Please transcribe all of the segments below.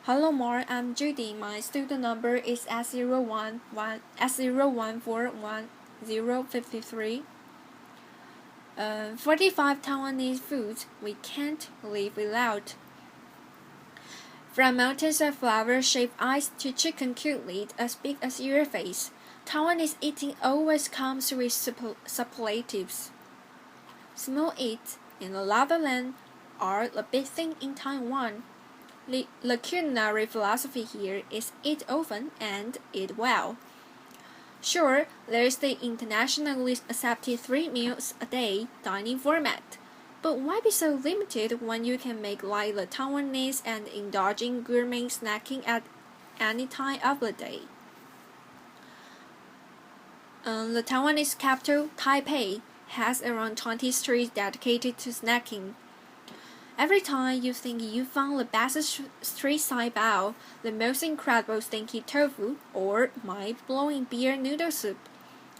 Hello Mark, I'm Judy. My student number is S0141053. 45 Taiwanese foods we can't live without. From mountains of flower-shaped ice to chicken cutlet as big as your face, Taiwanese eating always comes with superlatives. Small eats in the Lavaland are the big thing in Taiwan. The culinary philosophy here is eat often and eat well. Sure, there's the internationally accepted 3 meals a day dining format, but why be so limited when you can make like the Taiwanese and indulge in gourmet snacking at any time of the day? The Taiwanese capital, Taipei, has around 20 streets dedicated to snacking. Every time you think you found the best street-side bao, the most incredible stinky tofu, or mind-blowing beer noodle soup,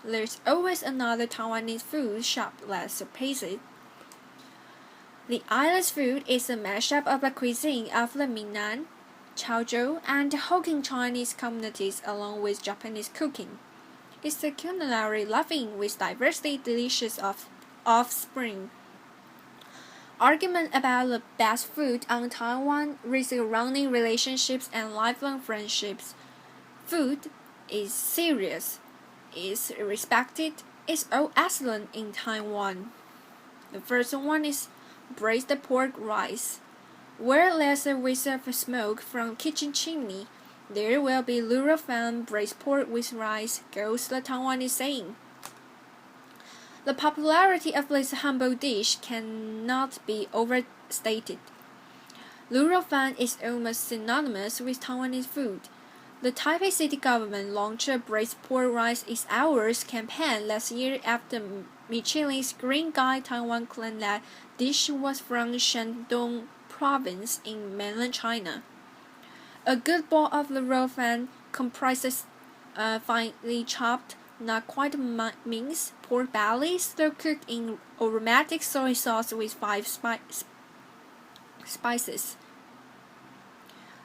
there's always another Taiwanese food shop that surpasses it. The island's food is a mashup of the cuisine of the Minnan, Chaozhou, and Hokkien Chinese communities along with Japanese cooking. It's a culinary loving with diversity delicious offspring. Argument about the best food on Taiwan risk running relationships and lifelong friendships. Food is serious, is respected, is all excellent in Taiwan. The first one is braised pork rice. Where there's a whistle of smoke from kitchen chimney, there will be lural fan braised pork with rice, goes the Taiwanese saying. The popularity of this humble dish cannot be overstated. Lural fan is almost synonymous with Taiwanese food. The Taipei city government launched a braised pork rice is ours campaign last year after Michelin's Green Guide Taiwan claimed that dish was from Shandong province in mainland China. A good bowl of lural fan comprises finely chopped, not quite minced pork belly, slow cooked in aromatic soy sauce with 5 spices.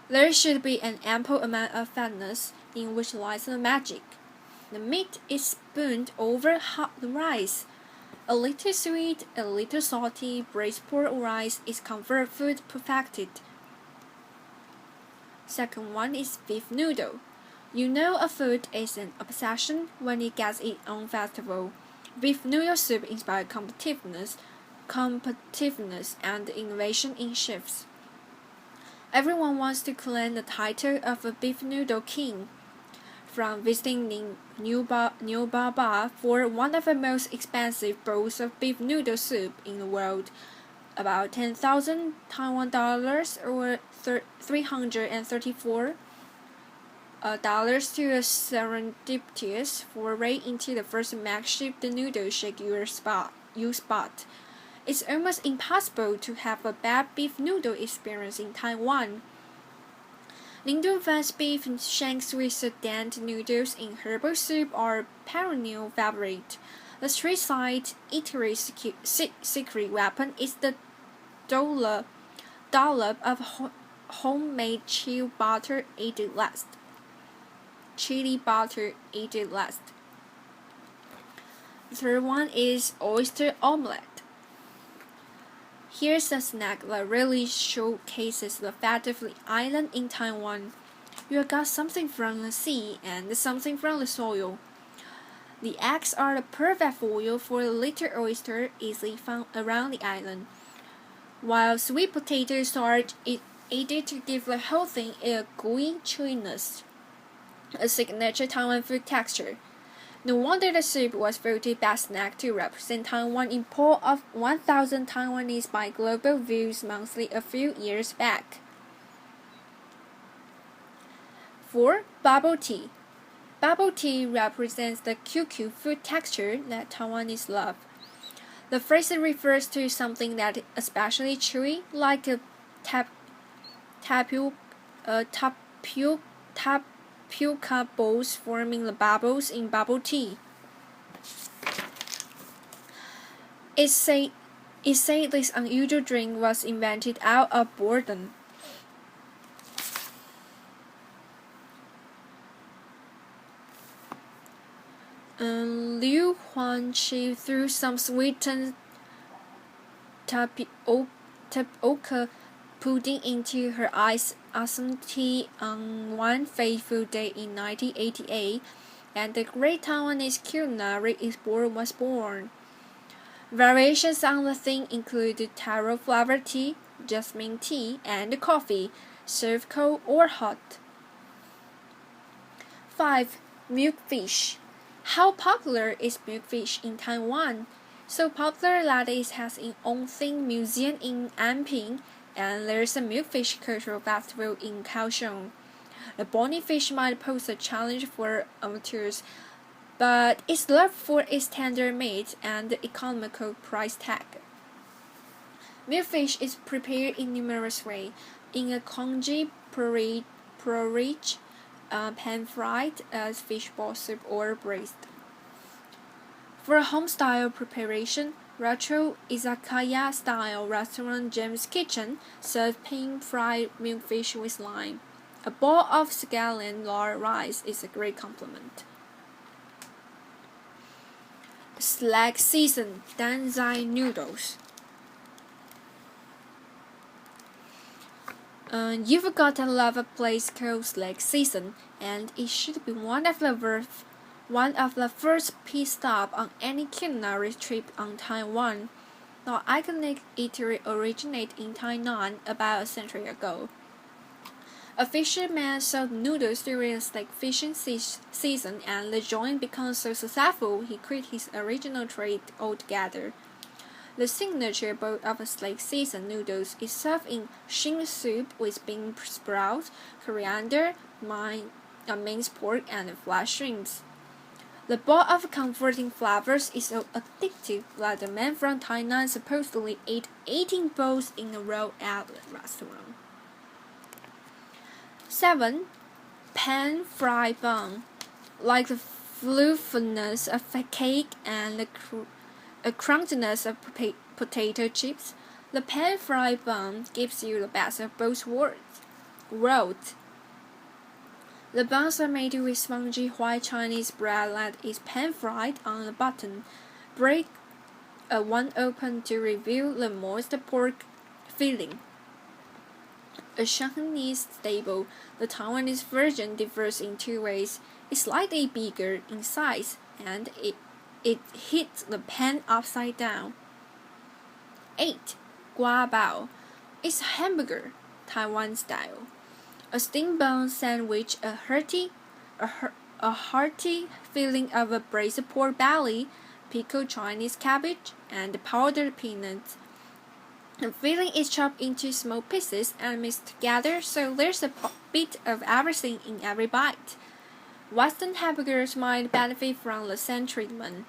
There should be an ample amount of fatness, in which lies the magic. The meat is spooned over hot rice. A little sweet, a little salty, braised pork rice is comfort food perfected. Second one is beef noodle. You know a food is an obsession when it gets its own festival. Beef noodle soup inspires competitiveness, and innovation in chefs. Everyone wants to claim the title of a beef noodle king. From visiting New Baba for one of the most expensive bowls of beef noodle soup in the world, about 10,000 Taiwan dollars or 334 dollars to a serendipitous foray into the first makeshift noodle shake you spot. It's almost impossible to have a bad beef noodle experience in Taiwan. Lingdun Fan's beef shanks with sedated noodles in herbal soup are perennial favorite. The street-side eatery's secret weapon is the dollop of homemade chili butter aged last. The third one is oyster omelette. Here's a snack that really showcases the fat of the island in Taiwan. You got something from the sea and something from the soil. The eggs are the perfect foil for the little oyster easily found around the island, while sweet potato starch is added to give the whole thing a gooey chewiness, a signature Taiwan food texture. No wonder the soup was voted best snack to represent Taiwan in poll of 1,000 Taiwanese by Global Views Monthly a few years back. 4. Bubble tea. Bubble tea represents the QQ food texture that Taiwanese love. The phrase refers to something that is especially chewy, like a tapioca balls forming the bubbles in bubble tea. It said this unusual drink was invented out of boredom. Liu Huanqi threw some sweetened tapioca pudding into her iced tea on one fateful day in 1988, and the great Taiwanese culinary explorer was born. Variations on the theme include taro flower tea, jasmine tea, and coffee, served cold or hot. 5. Milkfish. How popular is milkfish in Taiwan? So popular that it has its own theme museum in Anping, and there's a milkfish cultural festival in Kaohsiung. The bony fish might pose a challenge for amateurs, but it's loved for its tender meat and the economical price tag. Milkfish is prepared in numerous ways, in a congee porridge, pan-fried as fishball soup, or braised. For a home-style preparation, retro izakaya-style restaurant James Kitchen serves pan-fried milkfish with lime. A bowl of scallion lard rice is a great compliment. Slack season danzai noodles. You've got to love a place called Slack Season, and it should be one of the first pit stop on any culinary trip on Taiwan. The iconic eatery originated in Tainan about a century ago. A fisherman sold noodles during Slack fishing season, and the joint became so successful he quit his original trade altogether. The signature bowl of Slack season noodles is served in shin soup with bean sprouts, coriander, minced pork, and flat shrimps. The bowl of comforting flavors is so addictive that the man from Tainan supposedly ate 18 bowls in a row at the restaurant. 7. Pan-fried bun. Like the fluffiness of a cake and the crunchiness of potato chips, the pan-fried bun gives you the best of both worlds. The buns are made with spongy white Chinese bread that is pan-fried on the bottom. Break one open to reveal the moist pork filling. A Shanghainese staple, the Taiwanese version differs in two ways. It's slightly bigger in size, and it hits the pan upside down. 8. Gua bao. It's a hamburger, Taiwan style. A steamed bun sandwich, a hearty filling of a braised pork belly, pickled Chinese cabbage, and powdered peanuts. The filling is chopped into small pieces and mixed together, so there's a bit of everything in every bite. Western hamburgers might benefit from the same treatment.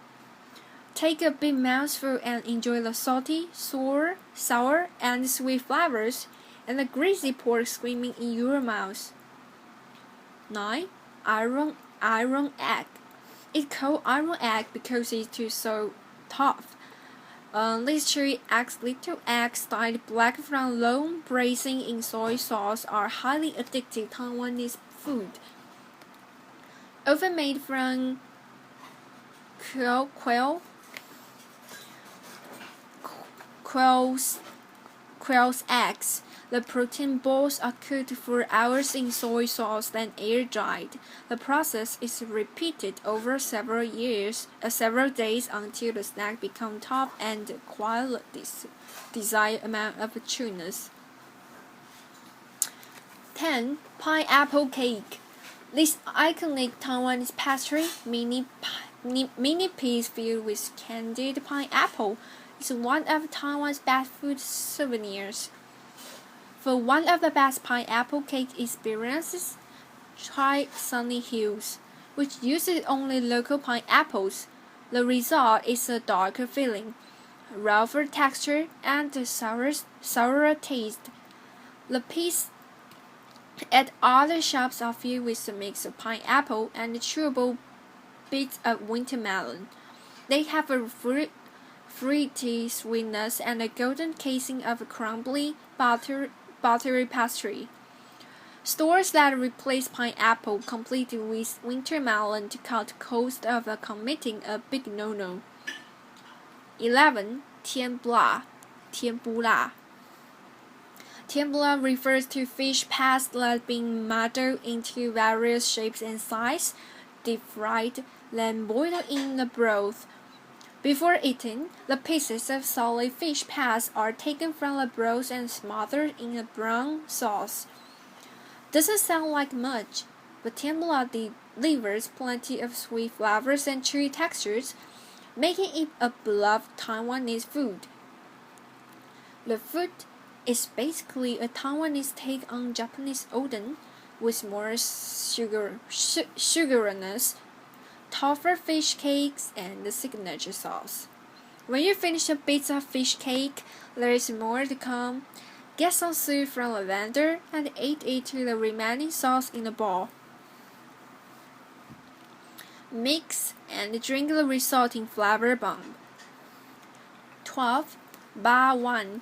Take a big mouthful and enjoy the salty, sour, and sweet flavors, and the greasy pork screaming in your mouth. 9. Iron egg. It's called iron egg because it's so tough. These 3 little eggs dyed black from long braising in soy sauce are highly addictive Taiwanese food. Often made from quail's eggs. The protein balls are cooked for hours in soy sauce, then air-dried. The process is repeated over several days until the snack becomes tough and acquires the desired amount of chewiness. 10. Pineapple cake. This iconic Taiwanese pastry, mini piece filled with candied pineapple, is one of Taiwan's best food souvenirs. For one of the best pineapple cake experiences, try Sunny Hills, which uses only local pineapples. The result is a darker filling, rougher texture, and a sourer taste. The pieces at other shops are filled with a mix of pineapple and chewable bits of winter melon. They have a fruity sweetness and a golden casing of a crumbly, buttery pastry. Stores that replace pineapple completely with winter melon to cut cost of committing a big no-no. 11. 天不辣, 天不辣. Tempura refers to fish pasta being modeled into various shapes and sizes, deep-fried, then boiled in the broth. Before eating, the pieces of solid fish paste are taken from the broth and smothered in a brown sauce. Doesn't sound like much, but tempura delivers plenty of sweet flavors and chewy textures, making it a beloved Taiwanese food. The food is basically a Taiwanese take on Japanese oden, with more sugariness, tougher fish cakes, and the signature sauce. When you finish a bit of fish cake, there is more to come. Get some soup from the vendor and add it to the remaining sauce in a bowl. Mix and drink the resulting flavor bomb. 12. Ba Wan.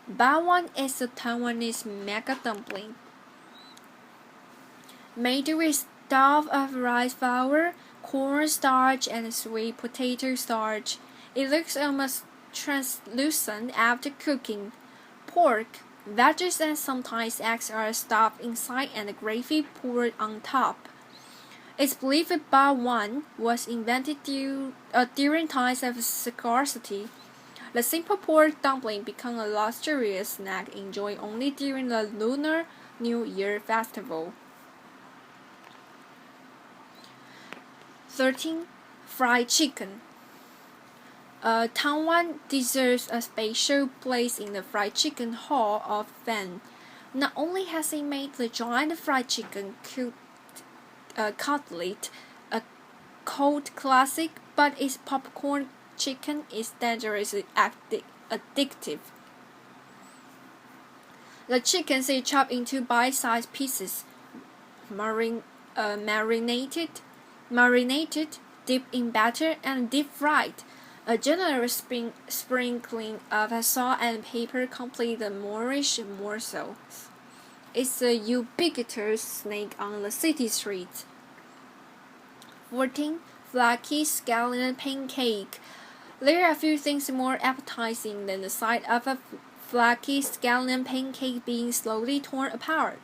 Ba Wan is a Taiwanese mega dumpling made with dough of rice flour, corn starch, and sweet potato starch. It looks almost translucent after cooking. Pork, veggies, and sometimes eggs are stuffed inside and the gravy poured on top. It's believed that Ba Wan was invented during times of scarcity. The simple pork dumpling became a luxurious snack enjoyed only during the Lunar New Year festival. 13. Fried chicken. Taiwan deserves a special place in the fried chicken hall of fame. Not only has it made the giant fried chicken cutlet a cult classic, but its popcorn chicken is dangerously addictive. The chickens are chopped into bite-sized pieces, marinated, dipped in batter, and deep-fried. A generous sprinkling of salt and pepper complete the Moorish morsels. It's a ubiquitous snack on the city streets. 14. Flaky scallion pancake. There are few things more appetizing than the sight of a flaky scallion pancake being slowly torn apart.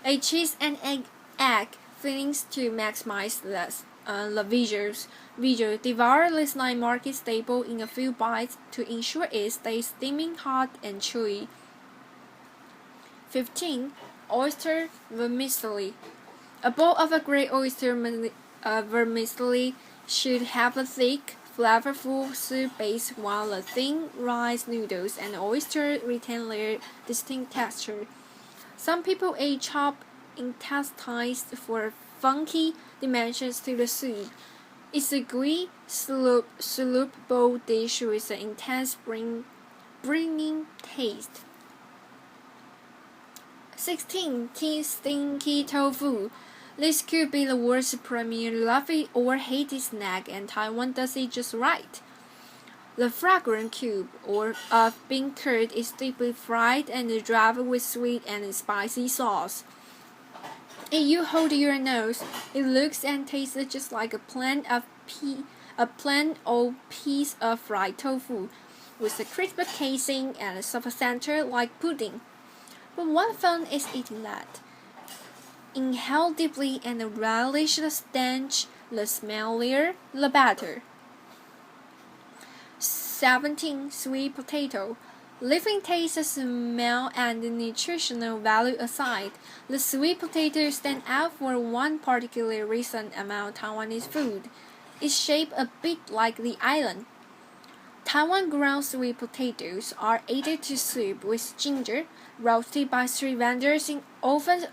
A cheese and egg fillings to maximize the visuals. Devour this night market staple in a few bites to ensure it stays steaming hot and chewy. 15. Oyster vermicelli. A bowl of a great oyster vermicelli should have a thick, flavorful soup base while the thin rice noodles and oyster retain their distinct texture. Some people add chopped intestines for funky dimensions to the soup. It's a gooey, saloopable dish with an intense bringing taste. 16. Stinky tofu. This could be the world's premier loved or hated snack, and Taiwan does it just right. The fragrant cube of bean curd is deeply fried and dried with sweet and spicy sauce. If you hold your nose, it looks and tastes just like a plain old piece of fried tofu, with a crisp casing and a soft center like pudding. But what fun is eating that? Inhale deeply and relish the stench, the smellier, the better. 17. Sweet potato. Leaving taste, smell, and nutritional value aside, the sweet potato stands out for one particular reason among Taiwanese food. It's shaped a bit like the island. Taiwan ground sweet potatoes are added to soup with ginger, roasted by street vendors in ovens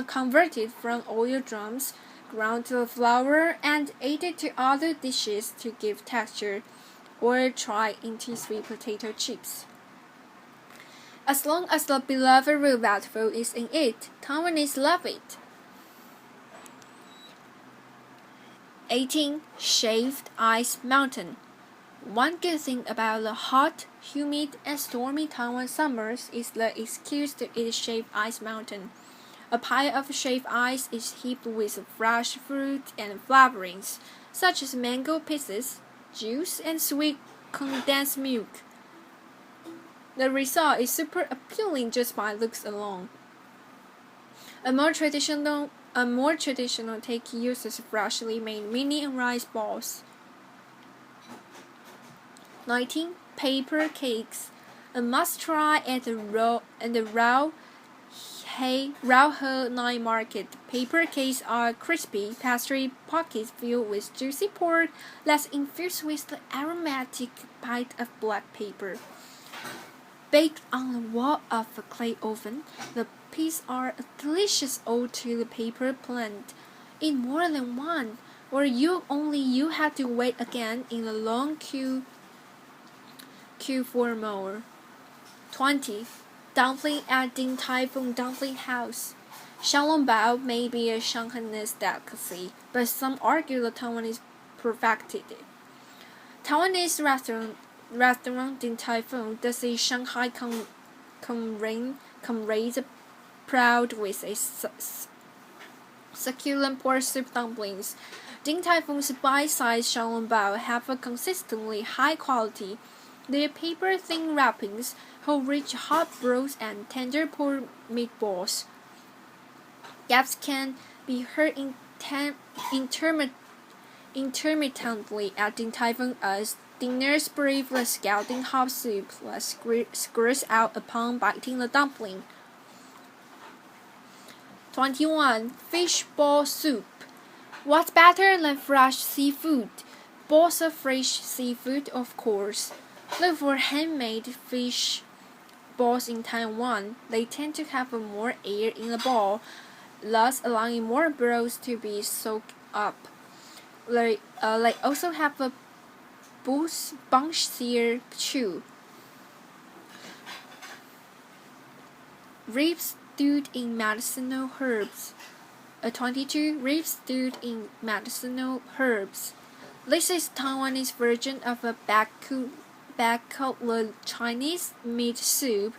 converted from oil drums, ground to flour, and added to other dishes to give texture, or tried into sweet potato chips. As long as the beloved root vegetable is in it, Taiwanese love it. 18. Shaved ice mountain. One good thing about the hot, humid, and stormy Taiwan summers is the excuse to eat shaved ice mountain. A pile of shaved ice is heaped with fresh fruit and flavorings, such as mango pieces, juice, and sweet condensed milk. The result is super appealing just by looks alone. A more traditional take uses freshly made mini and rice balls. 19. Paper cakes. A must-try at the Rauhe Night Market. Paper cakes are crispy pastry pockets filled with juicy pork that's infused with the aromatic bite of black pepper. Baked on the wall of a clay oven, the pieces are a delicious ode to the paper plant. Eat more than one, or you have to wait again in a long queue for more. 20. Dumpling at Din Tai Fung Dumpling House. Xiaolongbao may be a Shanghainese delicacy, but some argue the Taiwanese perfected it. Taiwanese restaurant Din Tai Fung does a Shanghai comrades proud with a succulent pork soup dumplings. Din Tai Fung's bite-sized xiaolongbao have a consistently high quality. Their paper-thin wrappings hold rich hot broths and tender pork meatballs. Gaps can be heard intermittently at Din Tai Fung as diners brave the scalding hot soup that squirts out upon biting the dumpling. 21. Fish ball soup. What's better than fresh seafood? Balls of fresh seafood, of course. Look for handmade fish balls in Taiwan. They tend to have more air in the ball, thus allowing more broths to be soaked up. They also have a bouncier chew. Ribs stewed in medicinal herbs. 22. Ribs stewed in medicinal herbs. This is Taiwanese version of a the Chinese meat soup.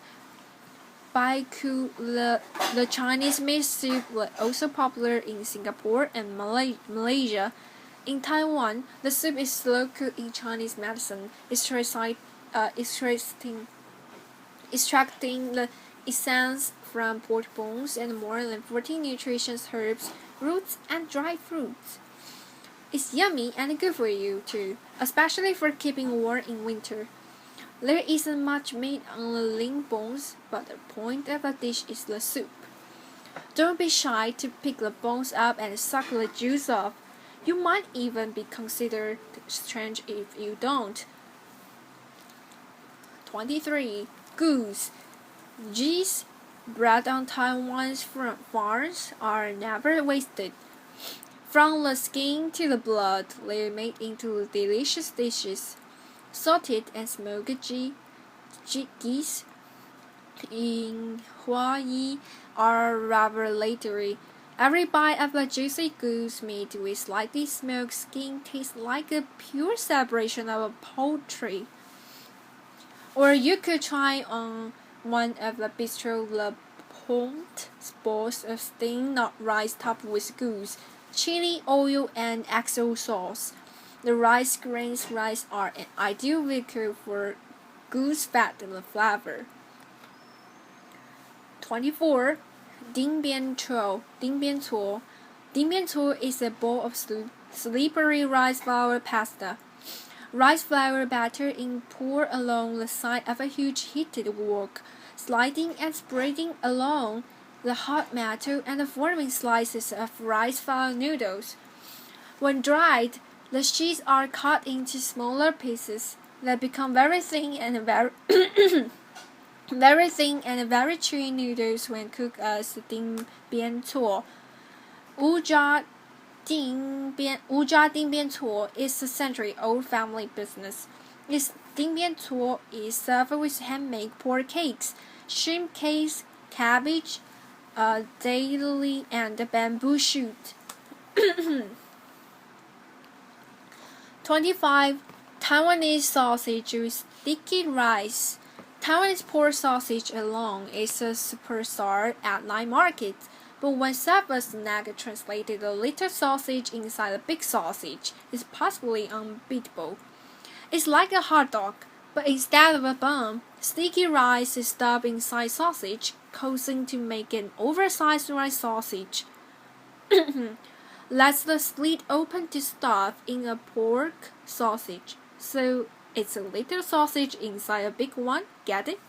The Chinese meat soup was also popular in Singapore and Malaysia. In Taiwan, the soup is slow cooked in Chinese medicine, extracting the essence from pork bones and more than 14 nutritious herbs, roots, and dried fruits. It's yummy and good for you too, especially for keeping warm in winter. There isn't much meat on the lean bones, but the point of the dish is the soup. Don't be shy to pick the bones up and suck the juice off. You might even be considered strange if you don't. 23. Goose. Geese bred on Taiwan's farms are never wasted. From the skin to the blood, they are made into delicious dishes. Salted and smoked geese in Hawaii are revelatory. Every bite of a juicy goose meat with slightly smoked skin tastes like a pure celebration of poultry. Or you could try on one of the Bistro Le Pont balls of steamed rice topped with goose, chili, oil, and XO sauce. The rice grains are an ideal vehicle for goose fat and flavor. 24. Ding Bian Cuo. Ding Bian Cuo is a bowl of slippery rice flour pasta. Rice flour batter is poured along the side of a huge heated wok, sliding and spreading along the hot metal and forming slices of rice flour noodles. When dried, the sheets are cut into smaller pieces that become very thin and very chewy noodles when cooked as ding bian cuo. Wuzha ding bian cuo is a century-old family business. Its ding bian cuo is served with handmade pork cakes, shrimp cakes, cabbage, daily, and bamboo shoot. 25. Taiwanese sausage Sticky rice. Taiwanese pork sausage alone is a superstar at night markets, but when Soph snack translated a little sausage inside a big sausage is possibly unbeatable. It's like a hot dog, but instead of a bun, sticky rice is stuffed inside sausage, causing to make an oversized rice sausage. Let the slit open to stuff in a pork sausage, so it's a little sausage inside a big one. Get it?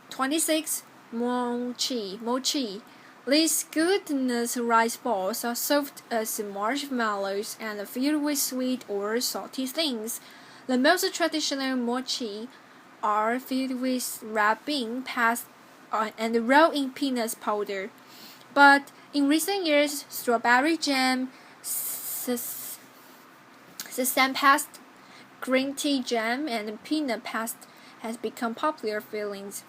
26. Mochi. These glutinous rice balls are soft as marshmallows and filled with sweet or salty things. The most traditional mochi are filled with red bean paste and rolled in peanut powder. But in recent years, strawberry jam, sesame paste, green tea jam, and peanut paste has become popular fillings.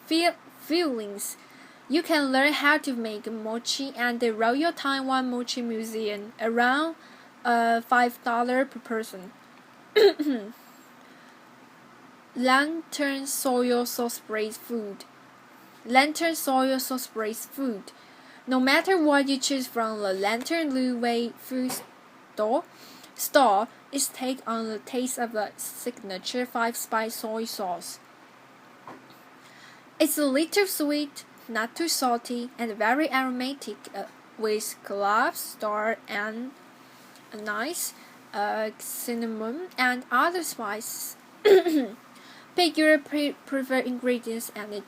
You can learn how to make mochi at the Royal Taiwan Mochi Museum, around $5 per person. Lantern soy sauce braised food. No matter what you choose from the Lantern Lu food store, is take on the taste of the signature 5-spice soy sauce. It's a little sweet, not too salty, and very aromatic, with cloves, star, and anise, cinnamon, and other spices. Pick your preferred ingredients, and the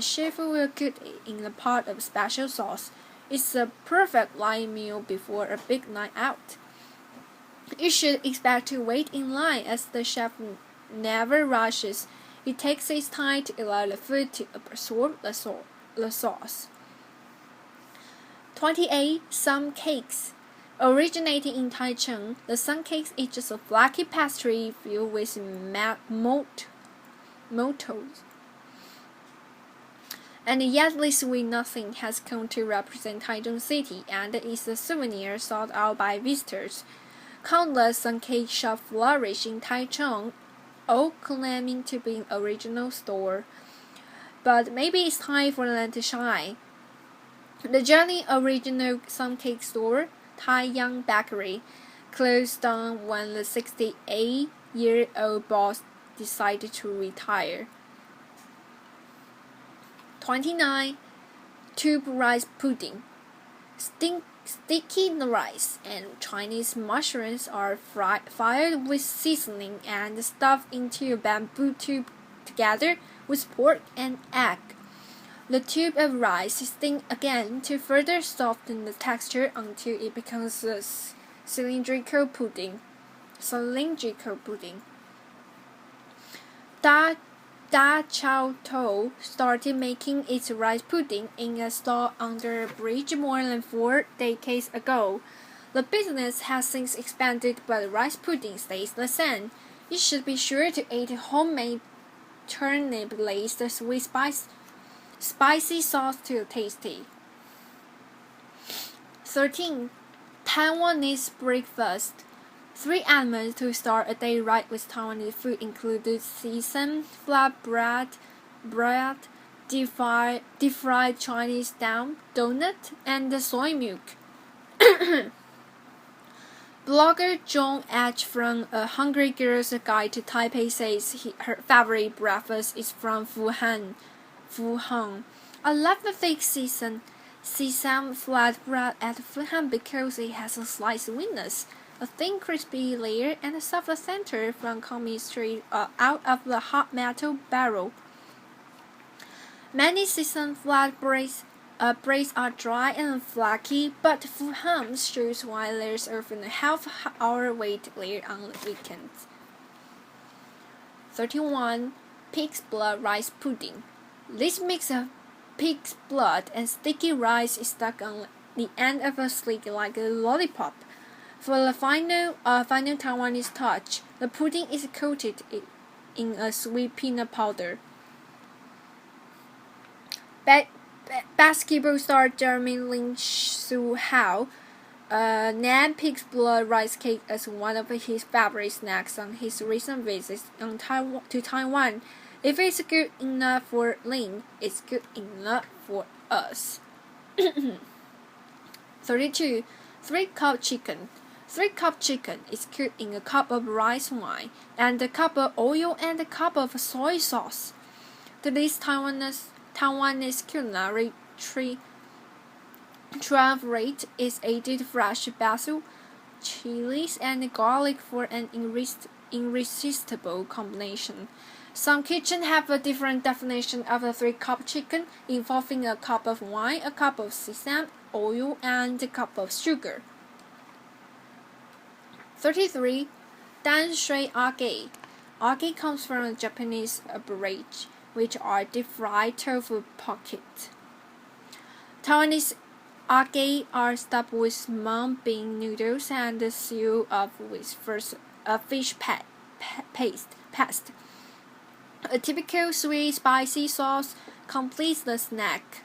chef will cook it in a pot of special sauce. It's a perfect light meal before a big night out. You should expect to wait in line, as the chef never rushes. He takes his time to allow the food to absorb the sauce. 28. Sun cakes. Originating in Taichung, the sun cakes is just a flaky pastry filled with maltose. And yet this sweet nothing has come to represent Taichung City, and is a souvenir sought out by visitors. Countless sun cake shops flourish in Taichung, all claiming to be an original store. But maybe it's time for them to shine. The Journey original sun cake store, Taiyang Bakery, closed down when the 68-year-old boss decided to retire. 29. Tube rice pudding. Sticky rice and Chinese mushrooms are fired with seasoning and stuffed into a bamboo tube together with pork and egg. The tube of rice is steamed again to further soften the texture until it becomes a cylindrical pudding. Da Chao To started making its rice pudding in a stall under a bridge more than 4 decades ago. The business has since expanded, but the rice pudding stays the same. You should be sure to eat homemade turnip-laced sweet spicy sauce to tasty. 13. Taiwanese breakfast. 3 elements to start a day right with Taiwanese food include sesame, flatbread, deep-fried Chinese dough, donut, and soy milk. Blogger John H. from A Hungry Girl's Guide to Taipei says her favorite breakfast is from Fuhang. I love the fake sesame flatbread at Fuhang because it has a slight sweetness, a thin crispy layer, and a soft center from coming straight out of the hot metal barrel. Many sesame flatbreads are dry and flaky, but Fuhang's shows why there's often a half-hour wait later on the weekends. 31. Pig's blood rice pudding. This mix of pig's blood and sticky rice is stuck on the end of a stick like a lollipop. For the final Taiwanese touch, the pudding is coated in a sweet peanut powder. Basketball star Jeremy Lin Su Hao Nan picks blood rice cake as one of his favorite snacks on his recent visits to Taiwan. If it's good enough for Lin, it's good enough for us. 32. 3-cup chicken. 3-cup chicken is cooked in a cup of rice wine, and a cup of oil and a cup of soy sauce. Today's Taiwanese culinary triumvirate is added fresh basil, chilies, and garlic for an irresistible combination. Some kitchens have a different definition of a 3-cup chicken, involving a cup of wine, a cup of sesame oil, and a cup of sugar. 33. Dan shui age. Age comes from the Japanese aborage, which are deep-fried tofu pockets. Taiwanese age are stuffed with mung bean noodles and sealed up with fish paste. A typical sweet spicy sauce completes the snack.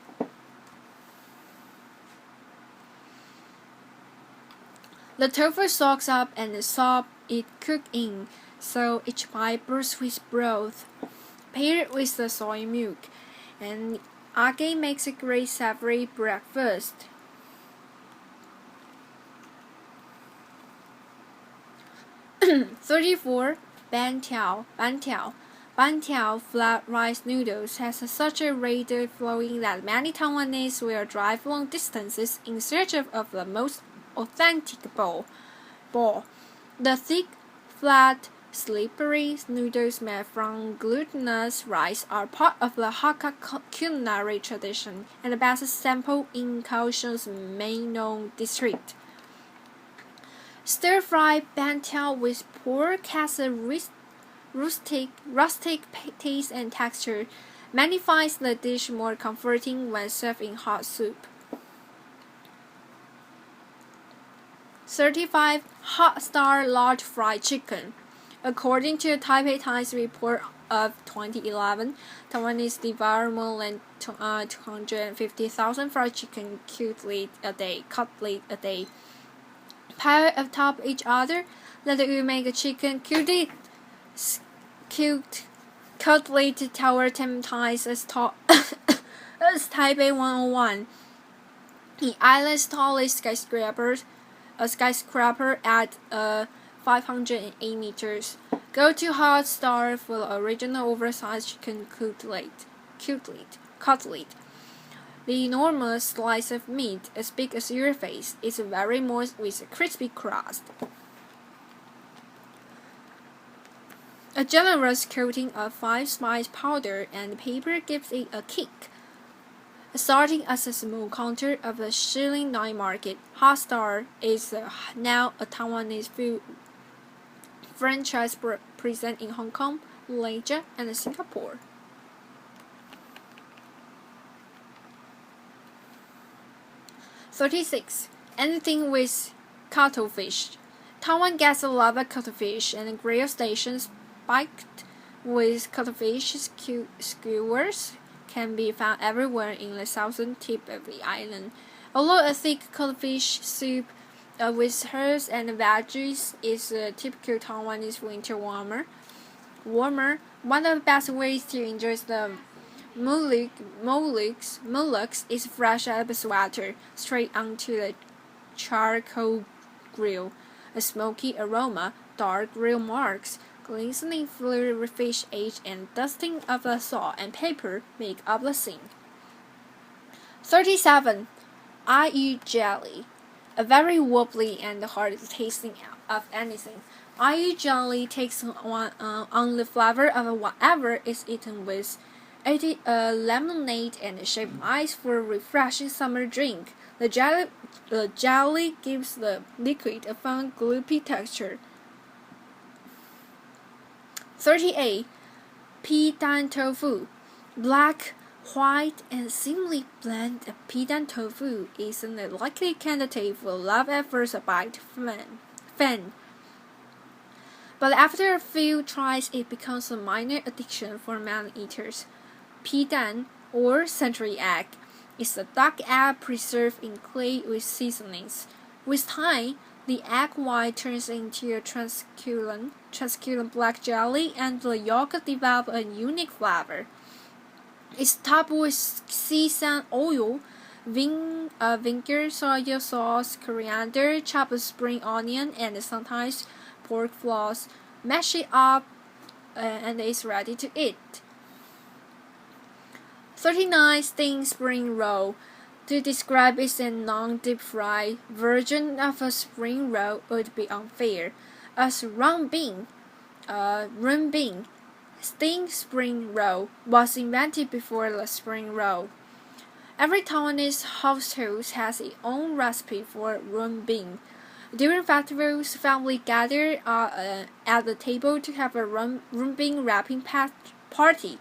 The tofu soaks up and the soup is cooked in, so each bite bursts with broth, paired with the soy milk, and age makes a great savory breakfast. 34. Bantiao. Bantiao flat rice noodles has such a rate of flowing that many Taiwanese will drive long distances in search of the most authentic ball. The thick, flat, slippery noodles made from glutinous rice are part of the Hakka culinary tradition and the best sample in Kaohsiung's main known district. Stir-fried bantiao with pork has a rustic taste and texture, magnifies the dish more comforting when served in hot soup. 35. Hot Star large fried chicken. According to the Taipei Times report of 2011, Taiwanese devour more than 250,000 fried chicken cutlets a day. Piled atop each other, let you make a chicken cutlet tower 10 times as tall as Taipei 101. The island's tallest skyscraper at 508 meters. Go to Hot Star for the original oversized chicken cutlet. The enormous slice of meat, as big as your face, is very moist with a crispy crust. A generous coating of 5-spice powder and pepper gives it a kick. Starting as a small counter of a Shilin night market, Hot Star is now a Taiwanese food franchise present in Hong Kong, Malaysia, and Singapore. 36. Anything with cuttlefish. Taiwan gets a lot of cuttlefish, and grill stations spiked with cuttlefish skewers can be found everywhere in the southern tip of the island. Although a thick cuttlefish soup with herbs and veggies is a typical Taiwanese winter warmer, one of the best ways to enjoy the mollusks is fresh out of the water, straight onto the charcoal grill. A smoky aroma, dark grill marks, glistening fluid fish age, and dusting of the salt and pepper make up the scene. 37. Ayu jelly. A very wobbly and hard tasting of anything. Ayu jelly takes on the flavor of whatever is eaten with. Add lemonade and shaved ice for a refreshing summer drink. The jelly gives the liquid a fun, gloopy texture. 38. Pidan tofu. Black, white, and seemingly bland pidan tofu is a likely candidate for love at first bite fan. But after a few tries, it becomes a minor addiction for man-eaters. Pidan, or century egg, is a duck egg preserved in clay with seasonings. With time, the egg white turns into a translucent black jelly, and the yolk develops a unique flavor. It's topped with sesame oil, vinegar, soy sauce, coriander, chopped spring onion, and sometimes pork floss. Mash it up, and it's ready to eat. 39. Steamed spring roll. To describe it as a non-deep fried version of a spring roll would be unfair. As round bean, steamed spring roll was invented before the spring roll. Every Taiwanese household has its own recipe for run bean. During festivals, families gather at the table to have a run bean wrapping party.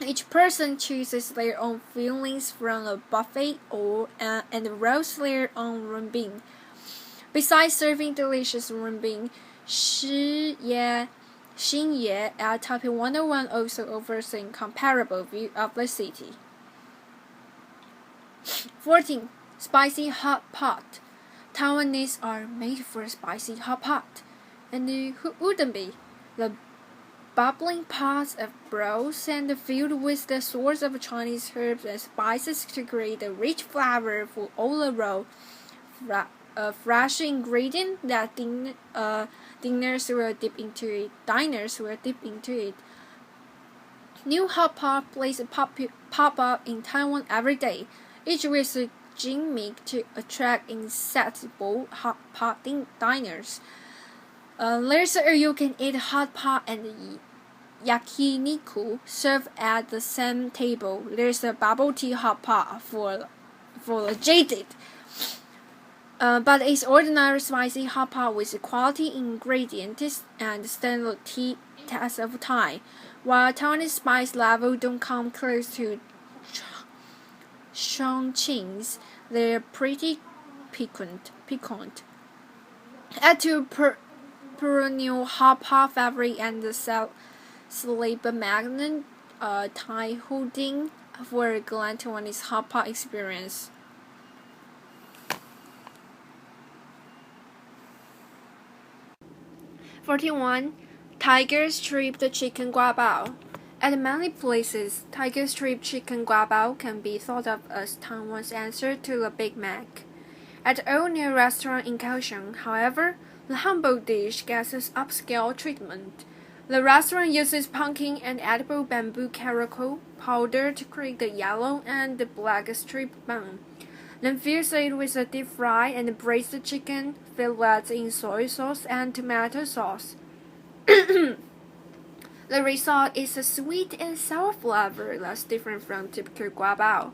Each person chooses their own fillings from a buffet and rolls their own run bean. Besides serving delicious run bean, Xinye at Taipei 101 also offers an incomparable view of the city. 14. Spicy hot pot. Taiwanese are made for spicy hot pot, and who wouldn't be? The bubbling pots of broth and filled with the sorts of Chinese herbs and spices to create a rich flavor for all the raw, fresh ingredient that diners will dip into it. New hot pot places pop up in Taiwan every day, each with a gimmick to attract insatiable hot pot diners. Later, you can eat hot pot and yakiniku served at the same table. There's a bubble tea hot pot for the jaded. But it's ordinary spicy hot pot with quality ingredients and stand the test of time. While Taiwanese spice level don't come close to Chongqing's, they're pretty piquant. Add to perennial hot pot favorite and the sleep magnet Thai holding for a glance on its hot pot experience. 41. Tiger striped chicken guabao. At many places, tiger striped chicken guabao can be thought of as Taiwan's answer to the Big Mac. At Old New Restaurant in Kaohsiung, however, the humble dish gets an upscale treatment. The restaurant uses pumpkin and edible bamboo caracal powder to create the yellow and the black strip bun. Then fills it with a deep fried and braised chicken fillets in soy sauce and tomato sauce. The result is a sweet and sour flavor that's different from typical guabao.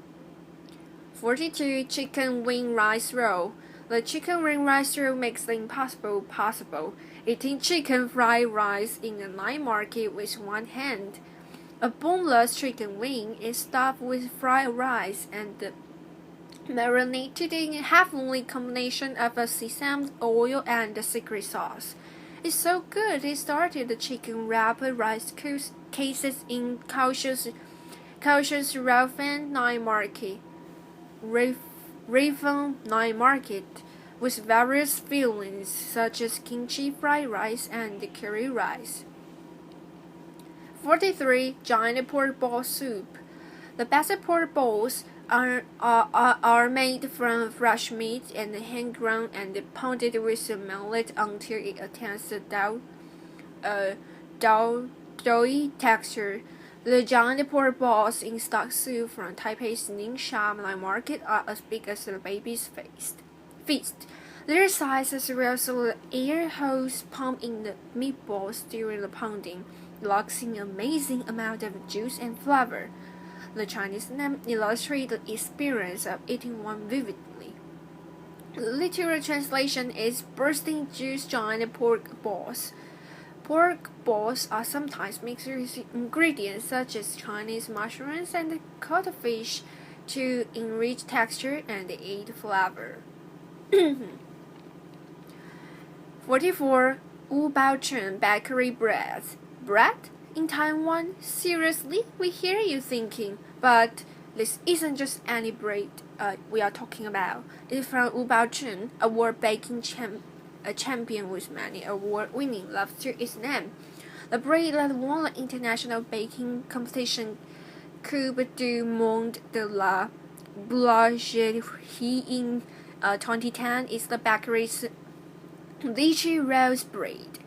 42. Chicken wing rice roll. The chicken wing rice roll makes the impossible possible, eating chicken fried rice in a night market with one hand. A boneless chicken wing is stuffed with fried rice and marinated in a heavenly combination of a sesame oil and a secret sauce. It's so good it started the chicken wrap rice cases in Kaohsiung's Raven night market. Raven night market with various fillings such as kimchi fried rice and curry rice. 43. Giant pork ball soup. The best pork balls are made from fresh meat and hand-ground and pounded with millet until it attains a doughy texture. The giant pork balls in stock soup from Taipei's Ningxia night market are as big as a baby's fist. Their size as well as the air holes pumped in the meatballs during the pounding locks in an amazing amount of juice and flavor. The Chinese name illustrates the experience of eating one vividly. The literal translation is bursting juice giant pork balls. Pork balls are sometimes mixed with ingredients such as Chinese mushrooms and cuttlefish to enrich texture and aid flavor. 44. Wu Bao Chen bakery bread. Bread? In Taiwan? Seriously? We hear you thinking. But This isn't just any bread we are talking about. It's from wk11, a world baking champion with many award-winning loves to its name. The bread that won the international baking competition Coupe du Monde de la Boulangerie in 2010 is the bakery's lychee rose bread.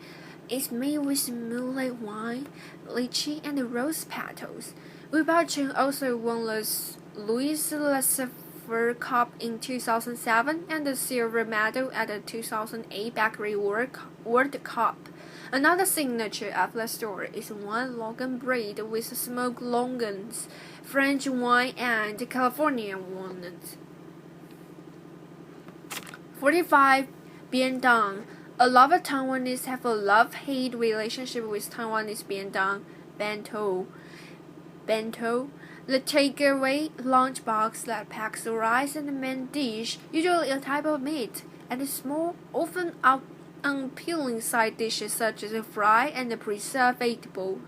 It's made with mulled wine, lychee, and rose petals. wk11 also won the Louis Lassalle Cup in 2007 and the silver medal at the 2008 Bakery World Cup. Another signature of the store is one Logan bread with smoked longanies, French wine, and California walnuts. 45. Biendong. A lot of Taiwanese have a love-hate relationship with Taiwanese biendong, bento. The takeaway lunchbox that packs the rice and the main dish, usually a type of meat, and small, often unappealing side dishes such as fry and preserved vegetable.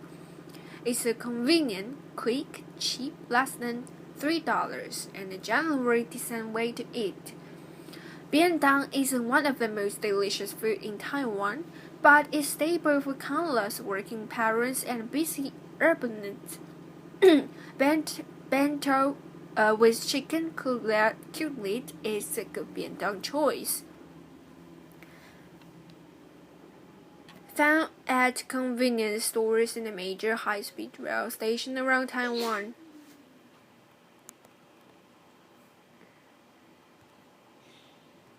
It's a convenient, quick, cheap, less than $3, and a generally decent way to eat. Biendong isn't one of the most delicious food in Taiwan, but it's staple for countless working parents and busy urbanites. Bento with chicken cutlet is a good biendong choice. Found at convenience stores in the major high-speed rail station around Taiwan.